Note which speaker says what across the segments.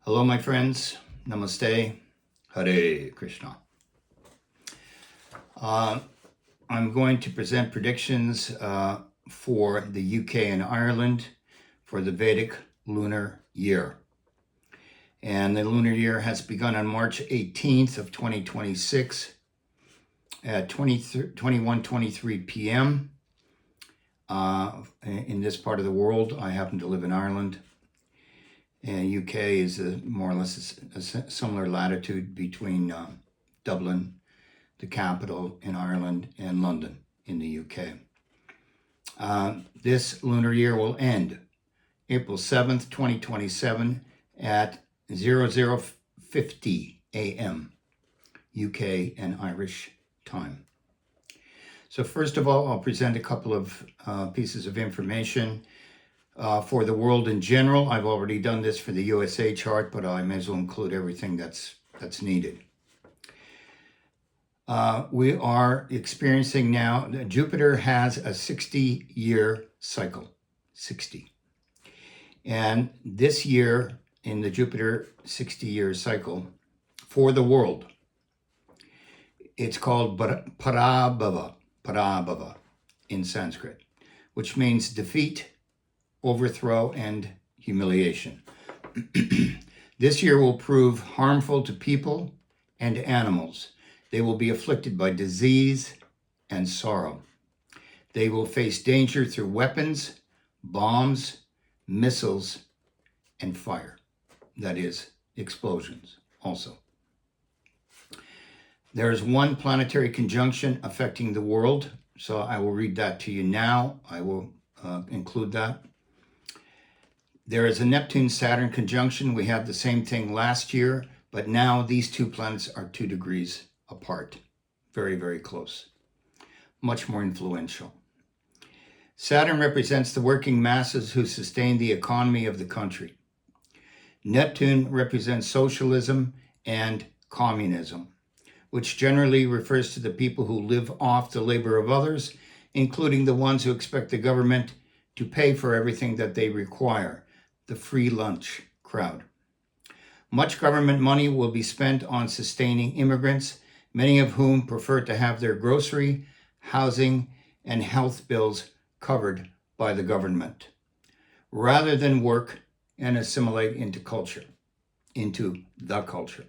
Speaker 1: Hello, my friends. Namaste. Hare Krishna. I'm going to present predictions for the UK and Ireland for the Vedic Lunar year. And the lunar year has begun on March 18th of 2026 at 21:23 p.m. In this part of the world. I happen to live in Ireland. And UK is more or less a similar latitude between Dublin, the capital in Ireland, and London in the UK. This lunar year will end April 7th, 2027 at 00:50 a.m. UK and Irish time. So first of all, I'll present a couple of pieces of information for the world in general. I've already done this for the USA chart, but I may as well include everything that's needed. We are experiencing now, Jupiter has a 60-year cycle, 60. And this year in the Jupiter 60-year cycle for the world, it's called Parabhava in Sanskrit, which means defeat, overthrow, and humiliation. This year will prove harmful to people and animals. They will be afflicted by disease and sorrow. They will face danger through weapons, bombs, missiles, and fire. That is, explosions also. There is one planetary conjunction affecting the world, so I will read that to you now. I will include that. There is a Neptune-Saturn conjunction. We had the same thing last year, but now these two planets are 2 degrees apart. Very, very close. Much more influential. Saturn represents the working masses who sustain the economy of the country. Neptune represents socialism and communism, which generally refers to the people who live off the labor of others, including the ones who expect the government to pay for everything that they require. The free lunch crowd. Much government money will be spent on sustaining immigrants, many of whom prefer to have their grocery, housing, and health bills covered by the government, rather than work and assimilate into the culture.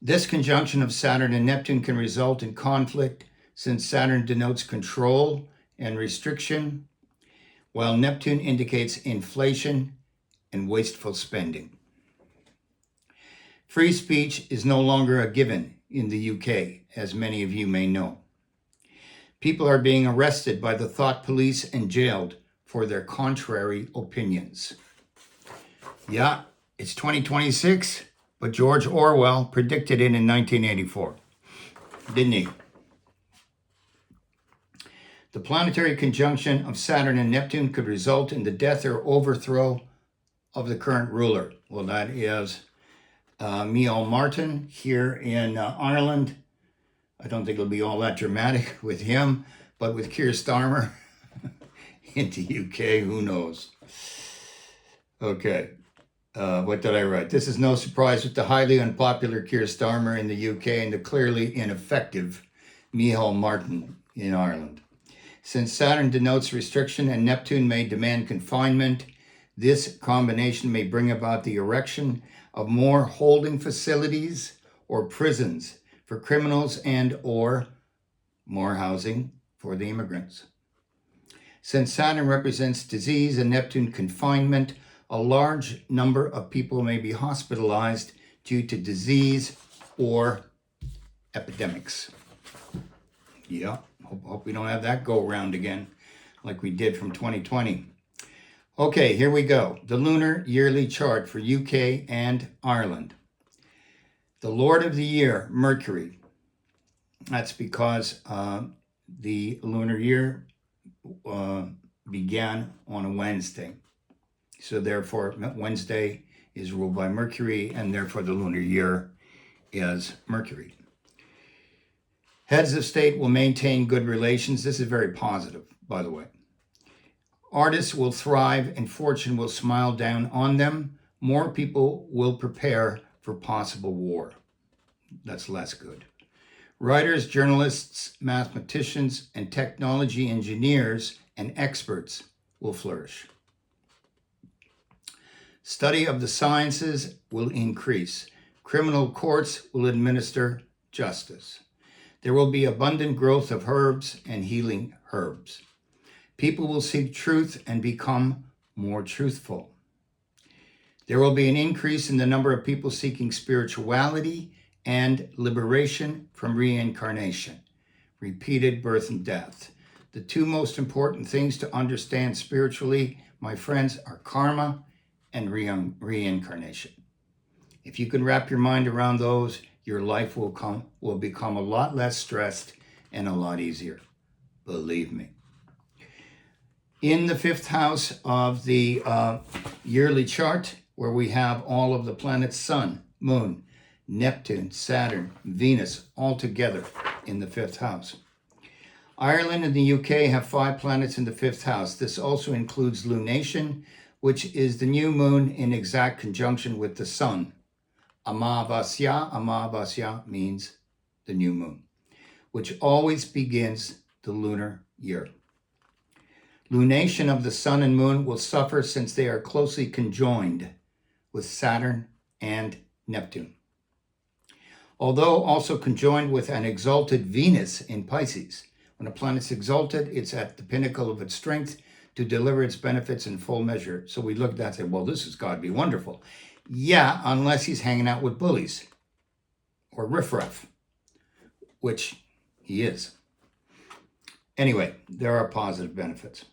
Speaker 1: This conjunction of Saturn and Neptune can result in conflict, since Saturn denotes control and restriction, while Neptune indicates inflation and wasteful spending. Free speech is no longer a given in the UK, as many of you may know. People are being arrested by the thought police and jailed for their contrary opinions. Yeah, it's 2026, but George Orwell predicted it in 1984, didn't he? The planetary conjunction of Saturn and Neptune could result in the death or overthrow of the current ruler. Well, that is Micheál Martin here in Ireland. I don't think it'll be all that dramatic with him, but with Keir Starmer in the UK, who knows? Okay, what did I write? This is no surprise with the highly unpopular Keir Starmer in the UK and the clearly ineffective Micheál Martin in Ireland. Since Saturn denotes restriction and Neptune may demand confinement, this combination may bring about the erection of more holding facilities or prisons for criminals and or more housing for the immigrants. Since Saturn represents disease and Neptune confinement, a large number of people may be hospitalized due to disease or epidemics. Yeah. Hope we don't have that go around again like we did from 2020. Okay, here we go. The lunar yearly chart for UK and Ireland. The Lord of the year, Mercury. That's because the lunar year began on a Wednesday. So therefore, Wednesday is ruled by Mercury, and therefore the lunar year is Mercury. Heads of state will maintain good relations. This is very positive, by the way. Artists will thrive and fortune will smile down on them. more people will prepare for possible war. That's less good. Writers, journalists, mathematicians, and technology engineers and experts will flourish. Study of the sciences will increase. Criminal courts will administer justice. There will be abundant growth of herbs and healing herbs. People will seek truth and become more truthful. There will be an increase in the number of people seeking spirituality and liberation from reincarnation, repeated birth and death. The two most important things to understand spiritually, my friends, are karma and reincarnation. If you can wrap your mind around those, your life will become a lot less stressed and a lot easier. Believe me. In the fifth house of the yearly chart, where we have all of the planets, Sun, Moon, Neptune, Saturn, Venus, all together in the fifth house. Ireland and the UK have 5 planets in the fifth house. This also includes lunation, which is the new moon in exact conjunction with the sun. Amavasya means the new moon, which always begins the lunar year. Lunation of the sun and moon will suffer since they are closely conjoined with Saturn and Neptune. Although also conjoined with an exalted Venus in Pisces. When a planet's exalted, it's at the pinnacle of its strength to deliver its benefits in full measure. So we look at that and say, well, this has got to be wonderful. Yeah, unless he's hanging out with bullies or riffraff, which he is. Anyway, there are positive benefits.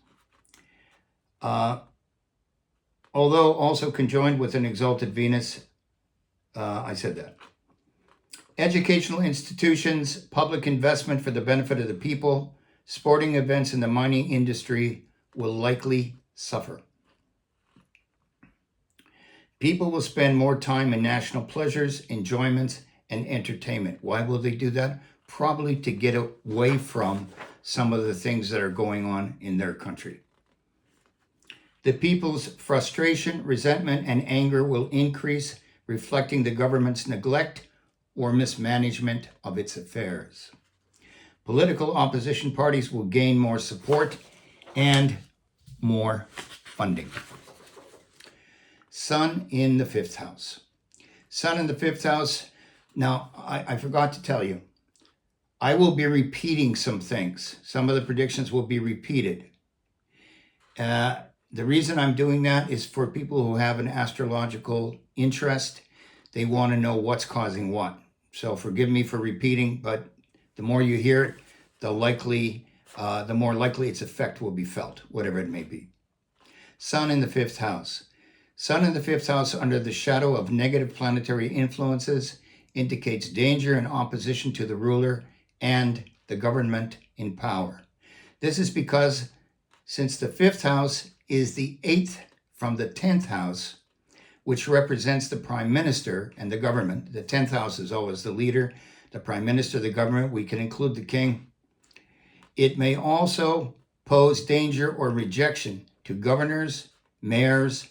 Speaker 1: Although also conjoined with an exalted Venus, I said that. Educational institutions, public investment for the benefit of the people, sporting events in the mining industry will likely suffer. People will spend more time in national pleasures, enjoyments, and entertainment. Why will they do that? Probably to get away from some of the things that are going on in their country. The people's frustration, resentment, and anger will increase, reflecting the government's neglect or mismanagement of its affairs. Political opposition parties will gain more support and more funding. Sun in the fifth house. Sun in the fifth house. Now, I forgot to tell you, I will be repeating some things. Some of the predictions will be repeated. The reason I'm doing that is for people who have an astrological interest. They want to know what's causing what. So forgive me for repeating, but the more you hear it, the more likely its effect will be felt, whatever it may be. Sun in the fifth house. Sun in the fifth house under the shadow of negative planetary influences indicates danger and opposition to the ruler and the government in power. This is because since the fifth house is the 8th from the 10th house, which represents the prime minister and the government. The 10th house is always the leader, the prime minister, the government. We can include the king. It may also pose danger or rejection to governors, mayors,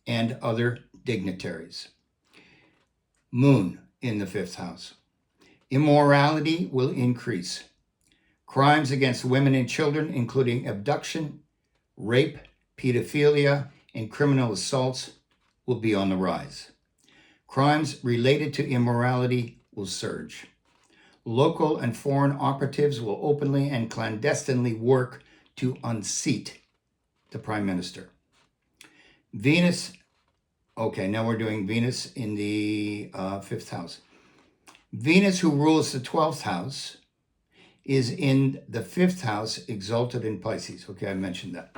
Speaker 1: and other dignitaries. Moon in the fifth house. Immorality will increase. Crimes against women and children, including abduction, rape, pedophilia, and criminal assaults, will be on the rise. Crimes related to immorality will surge. Local and foreign operatives will openly and clandestinely work to unseat the prime minister. Venus, okay, now we're doing Venus in the fifth house. Venus, who rules the 12th house, is in the fifth house, exalted in Pisces. Okay, I mentioned that.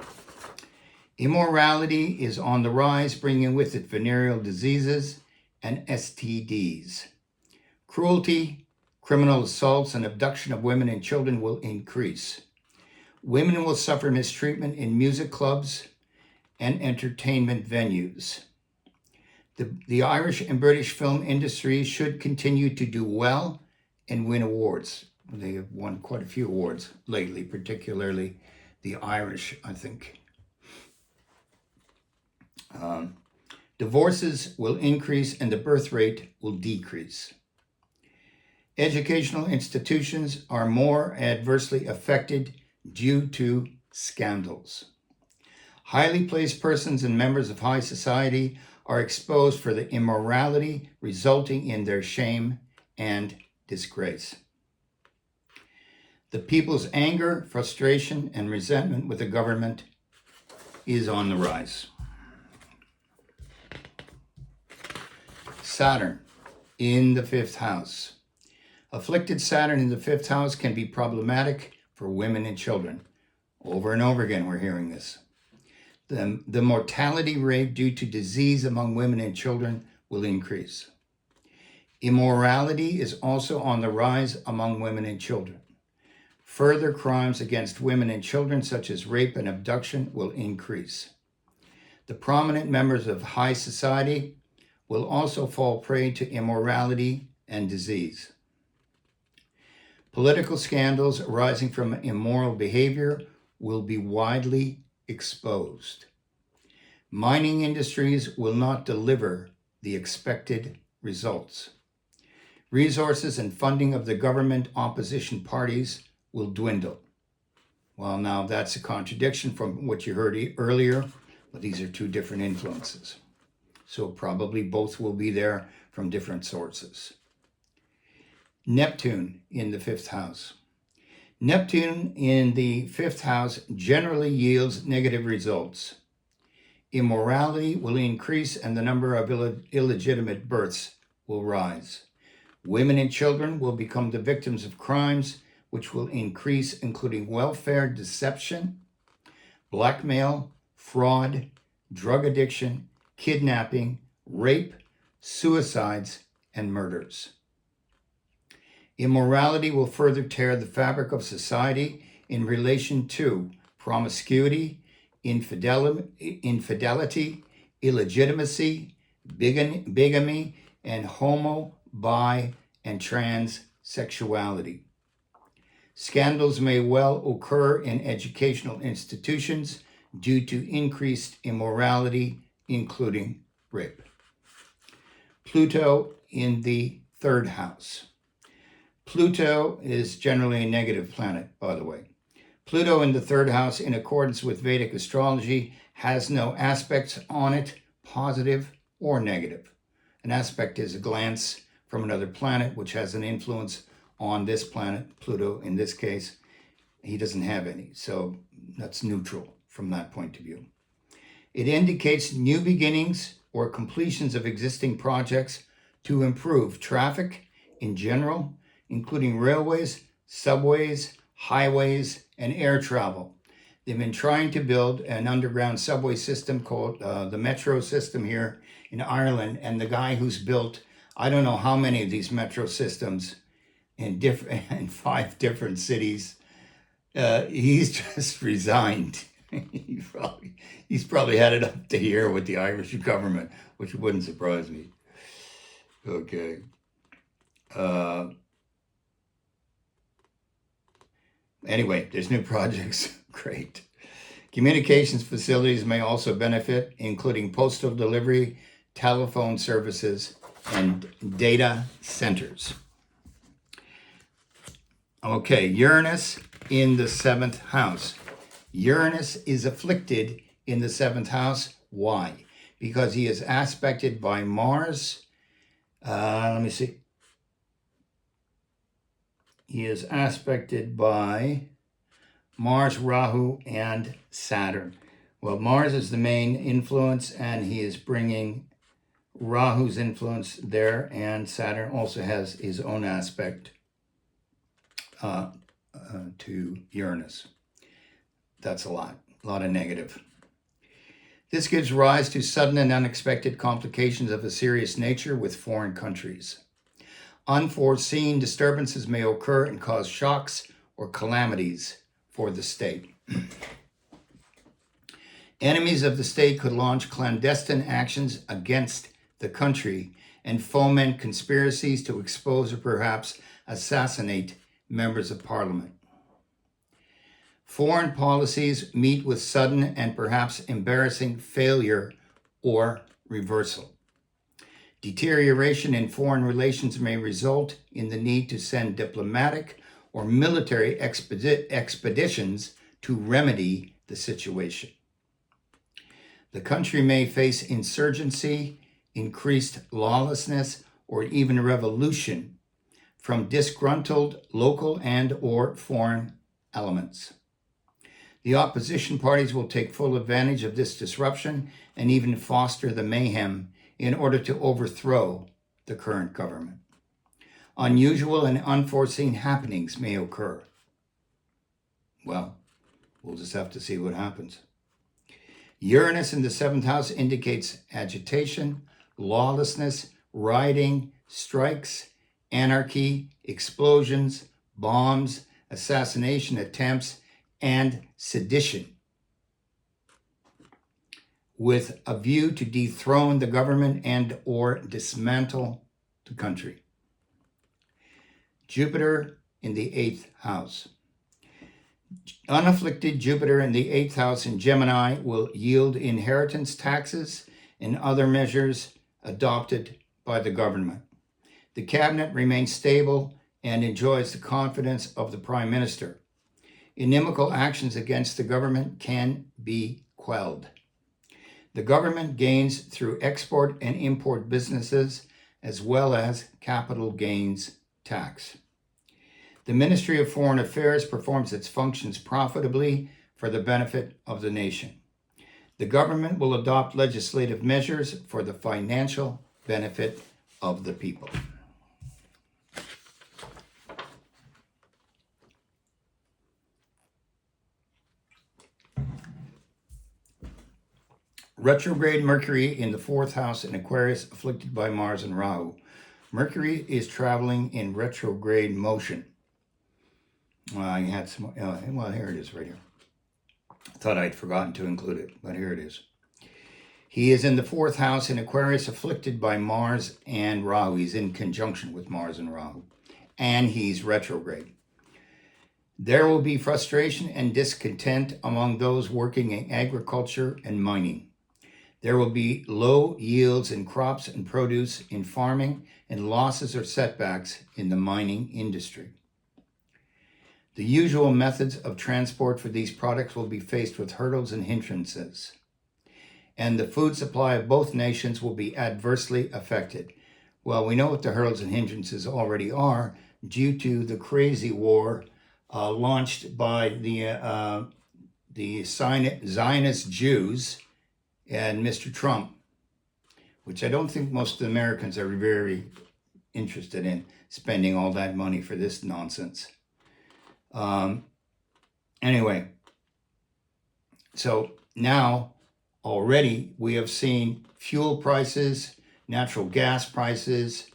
Speaker 1: Immorality is on the rise, bringing with it venereal diseases and STDs. Cruelty, criminal assaults, and abduction of women and children will increase. Women will suffer mistreatment in music clubs and entertainment venues. The Irish and British film industry should continue to do well and win awards. They have won quite a few awards lately, particularly the Irish, I think. Divorces will increase and the birth rate will decrease. Educational institutions are more adversely affected due to scandals. Highly placed persons and members of high society are exposed for the immorality resulting in their shame and disgrace. The people's anger, frustration, and resentment with the government is on the rise. Saturn in the 5th house. Afflicted Saturn in the 5th house can be problematic for women and children. Over and over again, we're hearing this. The mortality rate due to disease among women and children will increase. Immorality is also on the rise among women and children. Further crimes against women and children, such as rape and abduction, will increase. The prominent members of high society will also fall prey to immorality and disease. Political scandals arising from immoral behavior will be widely exposed. Mining industries will not deliver the expected results. Resources and funding of the government opposition parties will dwindle. Well, now that's a contradiction from what you heard earlier, but these are two different influences. So probably both will be there from different sources. Neptune in the 5th house. Neptune in the 5th house generally yields negative results. Immorality will increase and the number of illegitimate births will rise. Women and children will become the victims of crimes which will increase, including welfare deception, blackmail, fraud, drug addiction, kidnapping, rape, suicides, and murders. Immorality will further tear the fabric of society in relation to promiscuity, infidelity, illegitimacy, bigamy, and homo, bi, and trans sexuality. Scandals may well occur in educational institutions due to increased immorality, including rape. Pluto in the 3rd house. Pluto is generally a negative planet, by the way. Pluto in the 3rd house, in accordance with Vedic astrology, has no aspects on it, positive or negative. An aspect is a glance from another planet, which has an influence on this planet, Pluto in this case. He doesn't have any, so that's neutral from that point of view. It indicates new beginnings or completions of existing projects to improve traffic in general, including railways, subways, highways, and air travel. They've been trying to build an underground subway system called the Metro system here in Ireland, and the guy who's built, I don't know how many of these metro systems in 5 different cities, he's just resigned. He's probably had it up to here with the Irish government, which wouldn't surprise me. Okay. Anyway, there's new projects. Great. Communications facilities may also benefit, including postal delivery, telephone services, and data centers. Okay, Uranus in the 7th house. Uranus is afflicted in the 7th house. Why? Because he is aspected by Mars. Let me see. He is aspected by Mars, Rahu, and Saturn. Well, Mars is the main influence, and he is bringing Rahu's influence there, and Saturn also has his own aspect to Uranus. That's a lot of negative. This gives rise to sudden and unexpected complications of a serious nature with foreign countries. Unforeseen disturbances may occur and cause shocks or calamities for the state. Enemies of the state could launch clandestine actions against the country and foment conspiracies to expose or perhaps assassinate members of parliament. Foreign policies meet with sudden and perhaps embarrassing failure or reversal. Deterioration in foreign relations may result in the need to send diplomatic or military expeditions to remedy the situation. The country may face insurgency, increased lawlessness, or even revolution from disgruntled local and or foreign elements. The opposition parties will take full advantage of this disruption and even foster the mayhem in order to overthrow the current government. Unusual and unforeseen happenings may occur. Well, we'll just have to see what happens. Uranus in the 7th house indicates agitation, lawlessness, rioting, strikes, anarchy, explosions, bombs, assassination attempts, and sedition, with a view to dethrone the government and or dismantle the country. Jupiter in the 8th house. Unafflicted Jupiter in the 8th house in Gemini will yield inheritance taxes and other measures adopted by the government. The cabinet remains stable and enjoys the confidence of the Prime Minister. Inimical actions against the government can be quelled. The government gains through export and import businesses as well as capital gains tax. The Ministry of Foreign Affairs performs its functions profitably for the benefit of the nation. The government will adopt legislative measures for the financial benefit of the people. Retrograde Mercury in the 4th house in Aquarius, afflicted by Mars and Rahu. Mercury is traveling in retrograde motion. I had some, well, here it is right here. I thought I'd forgotten to include it, but here it is. He is in the 4th house in Aquarius, afflicted by Mars and Rahu. He's in conjunction with Mars and Rahu, and he's retrograde. There will be frustration and discontent among those working in agriculture and mining. There will be low yields in crops and produce in farming and losses or setbacks in the mining industry. The usual methods of transport for these products will be faced with hurdles and hindrances, and the food supply of both nations will be adversely affected. Well, we know what the hurdles and hindrances already are due to the crazy war launched by the Zionist Jews and Mr. Trump, which I don't think most of the Americans are very interested in spending all that money for this nonsense. Anyway, so now already we have seen fuel prices, natural gas prices,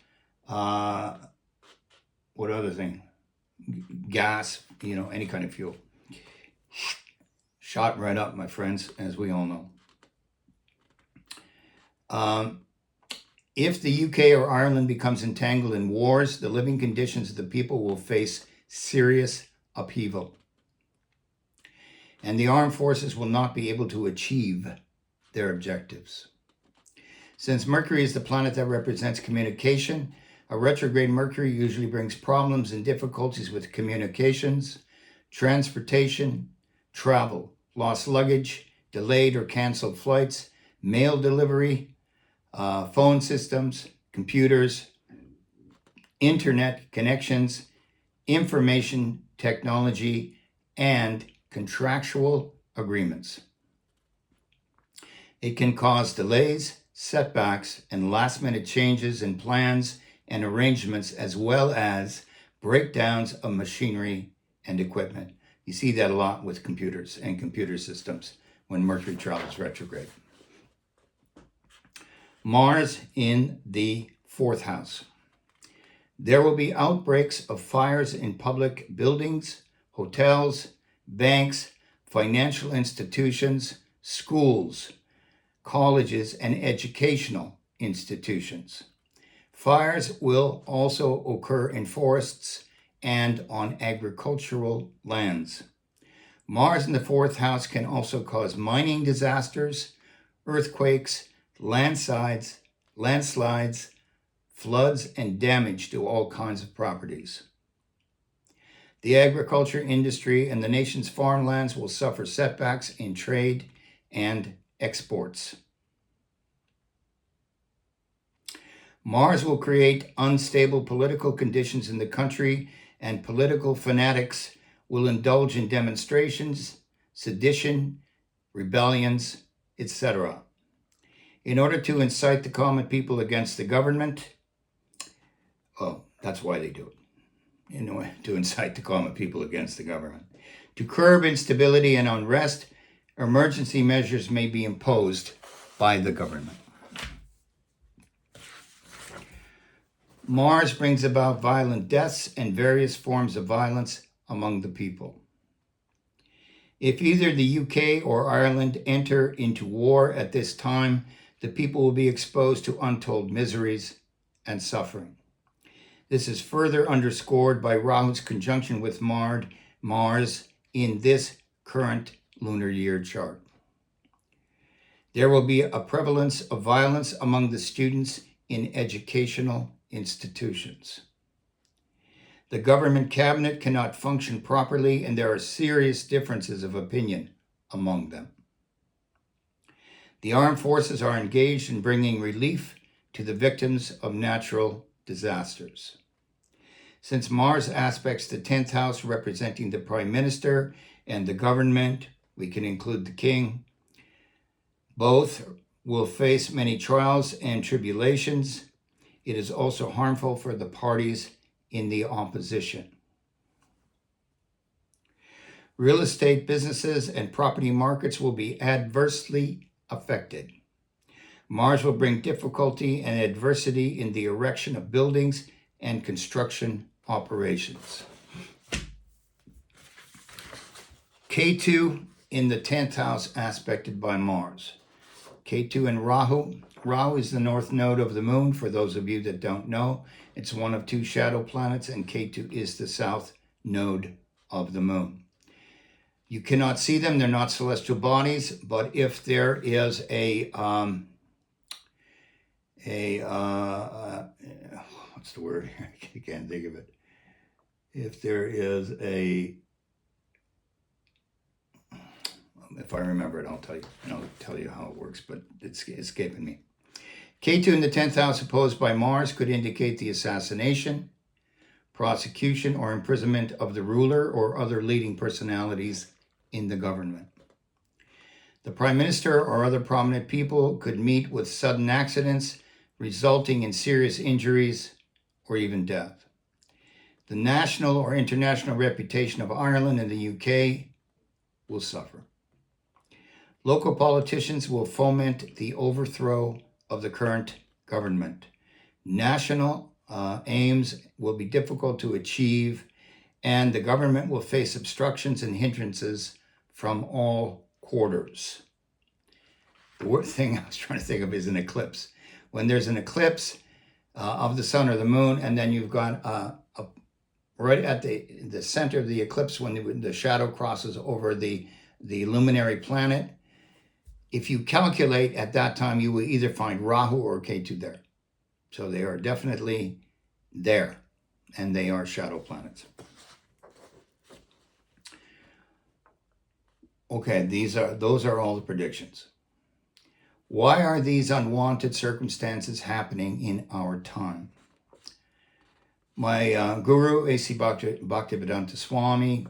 Speaker 1: what other thing? Gas, any kind of fuel. Shot right up, my friends, as we all know. If the UK or Ireland becomes entangled in wars, the living conditions of the people will face serious upheaval, and the armed forces will not be able to achieve their objectives. Since Mercury is the planet that represents communication, a retrograde Mercury usually brings problems and difficulties with communications, transportation, travel, lost luggage, delayed or canceled flights, mail delivery, phone systems, computers, internet connections, information technology, and contractual agreements. It can cause delays, setbacks, and last-minute changes in plans and arrangements, as well as breakdowns of machinery and equipment. You see that a lot with computers and computer systems when Mercury travels retrograde. Mars in the 4th house. There will be outbreaks of fires in public buildings, hotels, banks, financial institutions, schools, colleges, and educational institutions. Fires will also occur in forests and on agricultural lands. Mars in the 4th house can also cause mining disasters, earthquakes, landslides, floods, and damage to all kinds of properties. The agriculture industry and the nation's farmlands will suffer setbacks in trade and exports. Mars will create unstable political conditions in the country, and political fanatics will indulge in demonstrations, sedition, rebellions, etc. In order to incite the common people against the government, that's why they do it. To incite the common people against the government. To curb instability and unrest, emergency measures may be imposed by the government. Mars brings about violent deaths and various forms of violence among the people. If either the UK or Ireland enter into war at this time, the people will be exposed to untold miseries and suffering. This is further underscored by Rahu's conjunction with Mars in this current lunar year chart. There will be a prevalence of violence among the students in educational institutions. The government cabinet cannot function properly, and there are serious differences of opinion among them. The armed forces are engaged in bringing relief to the victims of natural disasters. Since Mars aspects the 10th house representing the Prime Minister and the government, we can include the King, both will face many trials and tribulations. It is also harmful for the parties in the opposition. Real estate businesses and property markets will be adversely affected. Mars will bring difficulty and adversity in the erection of buildings and construction operations. Ketu in the 10th house aspected by Mars. Ketu and Rahu. Rahu is the north node of the moon, for those of you that don't know. It's one of two shadow planets, and Ketu is the south node of the moon. You cannot see them, they're not celestial bodies, but if there is what's the word here? I can't think of it. If there is if I remember it, I'll tell you how it works, but it's escaping me. Ketu in the 10th house opposed by Mars could indicate the assassination, prosecution, or imprisonment of the ruler or other leading personalities in the government. The Prime Minister or other prominent people could meet with sudden accidents, resulting in serious injuries or even death. The national or international reputation of Ireland and the UK will suffer. Local politicians will foment the overthrow of the current government. National aims will be difficult to achieve, and the government will face obstructions and hindrances from all quarters. The word thing I was trying to think of is an eclipse. When there's an eclipse of the sun or the moon, and then you've got right at the center of the eclipse, when the shadow crosses over the luminary planet, if you calculate at that time, you will either find Rahu or Ketu there. So they are definitely there, and they are shadow planets. Okay, those are all the predictions. Why are these unwanted circumstances happening in our time? My guru, A.C. Bhaktivedanta Swami,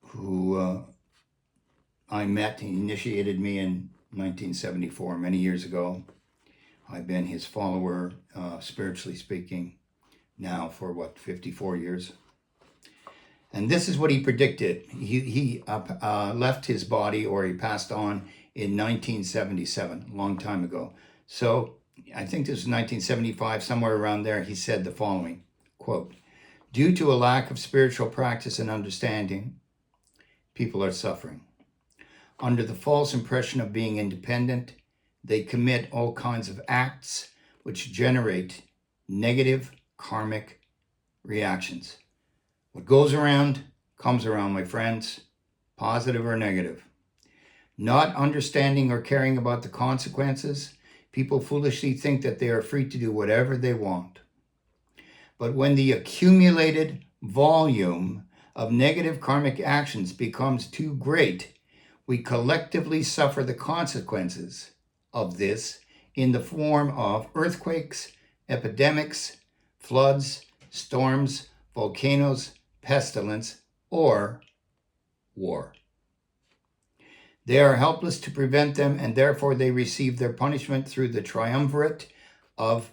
Speaker 1: who I met, he initiated me in 1974, many years ago. I've been his follower, spiritually speaking, now for 54 years. And this is what he predicted. He left his body, or he passed on in 1977, a long time ago. So I think this was 1975, somewhere around there. He said the following, quote, "Due to a lack of spiritual practice and understanding, people are suffering. Under the false impression of being independent, they commit all kinds of acts which generate negative karmic reactions. What goes around comes around, my friends, positive or negative. Not understanding or caring about the consequences, people foolishly think that they are free to do whatever they want. But when the accumulated volume of negative karmic actions becomes too great, we collectively suffer the consequences of this in the form of earthquakes, epidemics, floods, storms, volcanoes, pestilence, or war. They are helpless to prevent them, and therefore they receive their punishment through the triumvirate of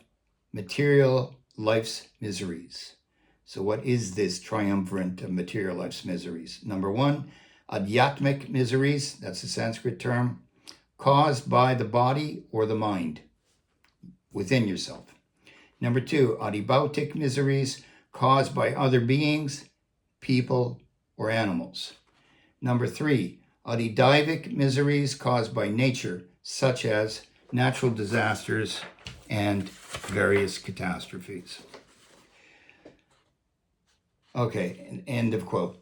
Speaker 1: material life's miseries. So what is this triumvirate of material life's miseries? Number one, adhyatmic miseries, that's a Sanskrit term, caused by the body or the mind within yourself. Number two, adibautic miseries caused by other beings, people, or animals. Number three, adidaivic miseries caused by nature, such as natural disasters and various catastrophes. Okay, end of quote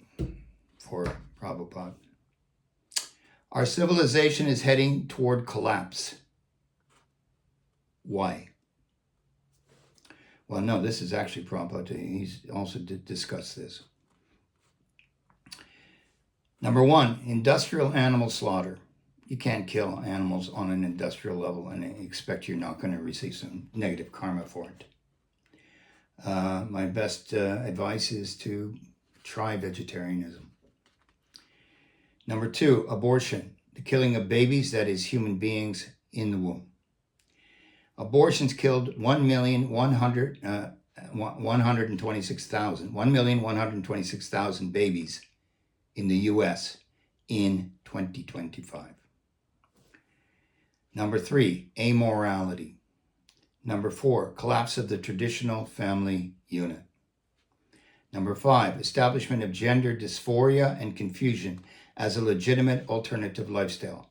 Speaker 1: for Prabhupada. Our civilization is heading toward collapse. Why? Well, no, this is actually Prabhupada. He's also discussed this. Number one, industrial animal slaughter. You can't kill animals on an industrial level and expect you're not going to receive some negative karma for it. My best advice is to try vegetarianism. Number two, abortion. The killing of babies, that is human beings in the womb. Abortions killed 1,126,000 babies in the U.S. in 2025. Number three, amorality. Number four, collapse of the traditional family unit. Number five, establishment of gender dysphoria and confusion as a legitimate alternative lifestyle.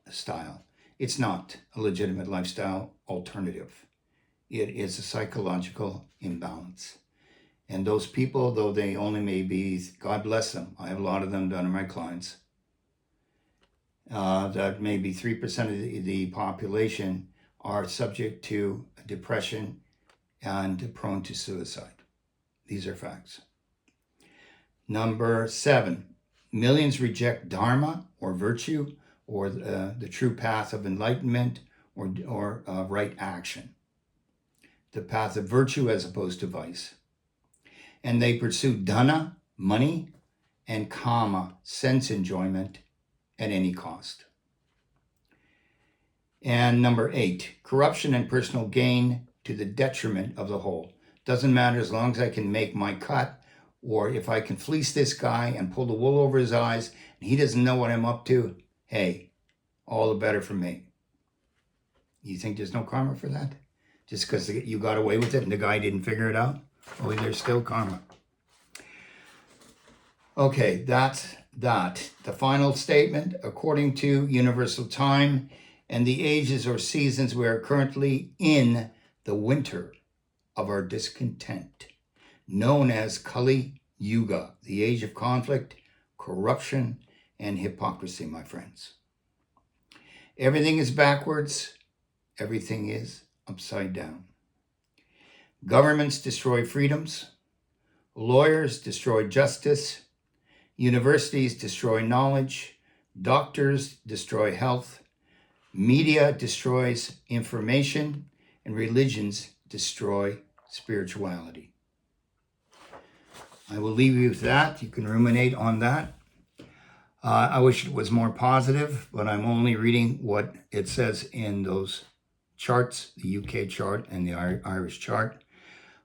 Speaker 1: It's not a legitimate lifestyle alternative. It is a psychological imbalance. And those people, though they only may be, God bless them, I have a lot of them done in my clients, that maybe 3% of the population are subject to depression and prone to suicide. These are facts. Number seven, millions reject dharma or virtue or the true path of enlightenment or right action. The path of virtue as opposed to vice. And they pursue dhana, money, and kama, sense enjoyment, at any cost. And number eight, corruption and personal gain to the detriment of the whole. Doesn't matter as long as I can make my cut, or if I can fleece this guy and pull the wool over his eyes and he doesn't know what I'm up to, hey, all the better for me. You think there's no karma for that? Just because you got away with it and the guy didn't figure it out? Oh, there's still karma. Okay, that's that. The final statement, according to universal time and the ages or seasons, we are currently in the winter of our discontent, known as Kali Yuga, the age of conflict, corruption, and hypocrisy, my friends. Everything is backwards. Everything is upside down. Governments destroy freedoms. Lawyers destroy justice. Universities destroy knowledge. Doctors destroy health. Media destroys information. And religions destroy spirituality. I will leave you with that. You can ruminate on that. I wish it was more positive, but I'm only reading what it says in those charts, the UK chart and the Irish chart.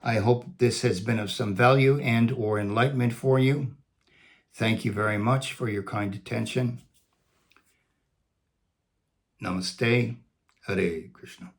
Speaker 1: I hope this has been of some value and or enlightenment for you. Thank you very much for your kind attention. Namaste. Hare Krishna.